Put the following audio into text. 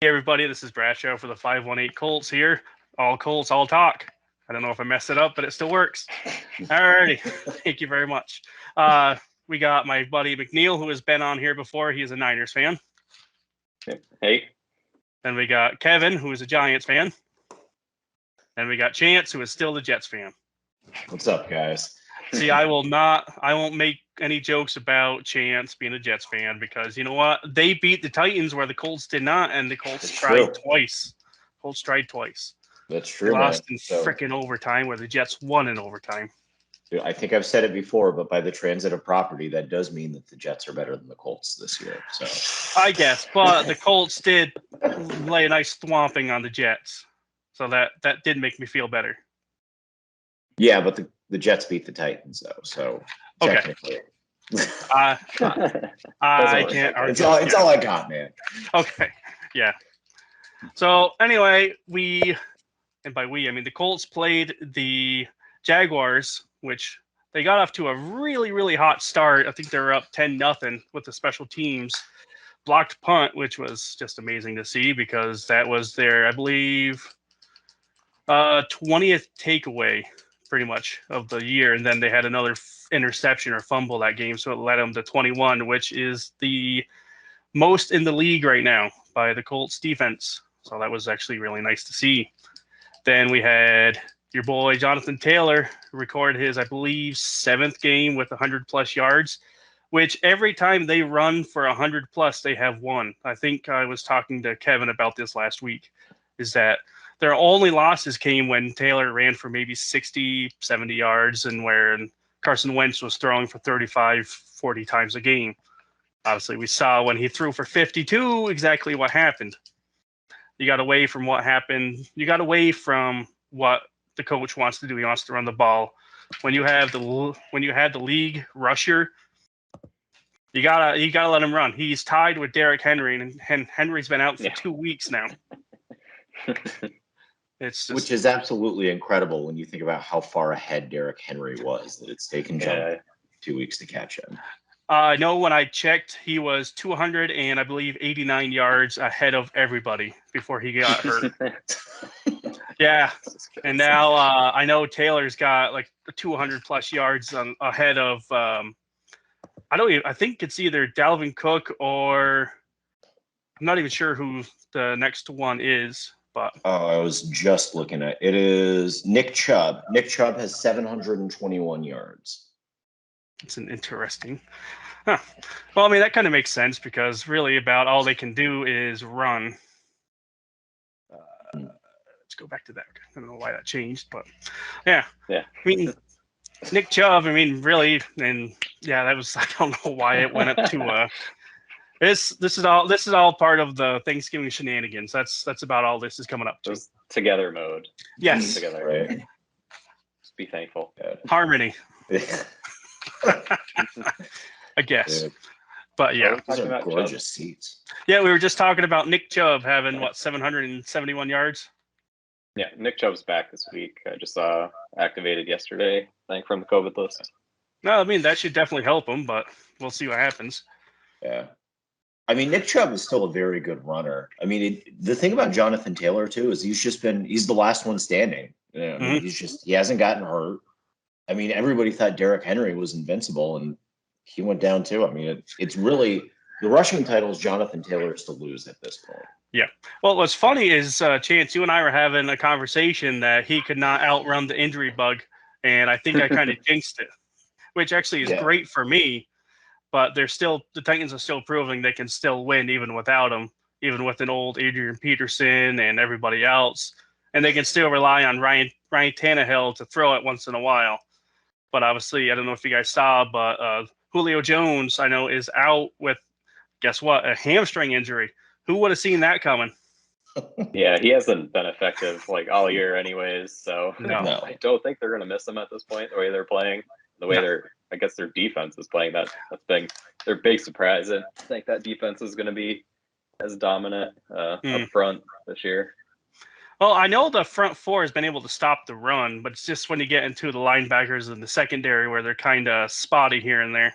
Hey everybody, this is Bradshaw for the 518 Colts here. All Colts, all talk. I don't know if I messed it up, but it still works. Alrighty, thank you very much. We got my buddy McNeil, who has been on here before. He is a Niners fan. Hey. Then we got Kevin, who is a Giants fan. And we got Chance, who is still the Jets fan. What's up, guys? See, I won't make any jokes about Chance being a Jets fan because you know what? They beat the Titans where the Colts did not, and the Colts tried twice. That's true. They lost in freaking overtime where the Jets won in overtime. I think I've said it before, but by the transit of property, that does mean that the Jets are better than the Colts this year. So I guess, but the Colts did lay a nice thwomping on the Jets, so that did make me feel better. Yeah, but the Jets beat the Titans though, so technically. I can't argue. It's all I got, man. Okay, yeah. So anyway, and by we I mean the Colts played the Jaguars, which they got off to a really, really hot start. I think they were up 10-0 with the special teams blocked punt, which was just amazing to see because that was their, I believe, 20th takeaway pretty much of the year. And then they had another interception or fumble that game. So it led them to 21, which is the most in the league right now by the Colts defense. So that was actually really nice to see. Then we had your boy Jonathan Taylor record his, I believe, 7th game with 100+ yards, which every time they run for 100+, they have won. I think I was talking to Kevin about this last week, is that their only losses came when Taylor ran for maybe 60, 70 yards and where Carson Wentz was throwing for 35, 40 times a game. Obviously, we saw when he threw for 52 exactly what happened. You got away from what happened. You got away from what the coach wants to do. He wants to run the ball. When you had the league rusher, you gotta let him run. He's tied with Derrick Henry, and Henry's been out for 2 weeks now. Which is absolutely incredible when you think about how far ahead Derrick Henry was. That it's taken John 2 weeks to catch him. I know when I checked, he was 200 and I believe 89 yards ahead of everybody before he got hurt. Yeah, and now I know Taylor's got like 200+ yards ahead of. I think it's either Dalvin Cook or I'm not even sure who the next one is. But I was just looking at it. Is Nick Chubb. Nick Chubb has 721 yards. It's an interesting. Huh. Well, I mean, that kind of makes sense because really about all they can do is run. Let's go back to that. I don't know why that changed, but yeah. I mean, Nick Chubb, really, and yeah, that was, I don't know why it went up to This is all part of the Thanksgiving shenanigans. That's about all this is coming up to. Just together mode. Yes. Together. Right. Just be thankful. Harmony. I guess. Yeah. But yeah. Those are gorgeous seats. Yeah, we were just talking about Nick Chubb having 771 yards. Yeah, Nick Chubb's back this week. I just activated yesterday, I think, from the COVID list. No, I mean that should definitely help him, but we'll see what happens. Yeah. I mean, Nick Chubb is still a very good runner. I mean, the thing about Jonathan Taylor too is he's the last one standing. I mean, he hasn't gotten hurt. I mean, everybody thought Derrick Henry was invincible, and he went down too. I mean, it's really the rushing title is Jonathan Taylor's to lose at this point. Yeah. Well, what's funny is, Chance, you and I were having a conversation that he could not outrun the injury bug, and I think I kind of jinxed it, which actually is great for me. But the Titans are still proving they can still win even without him, even with an old Adrian Peterson and everybody else. And they can still rely on Ryan Tannehill to throw it once in a while. But obviously, I don't know if you guys saw, but Julio Jones, I know, is out with, guess what, a hamstring injury. Who would have seen that coming? Yeah, he hasn't been effective all year anyways. So No. I don't think they're going to miss him at this point, the way they're playing, the way I guess their defense is playing. That's been their big surprise. I think that defense is going to be as dominant up front this year. Well, I know the front four has been able to stop the run, but it's just when you get into the linebackers and the secondary where they're kind of spotty here and there.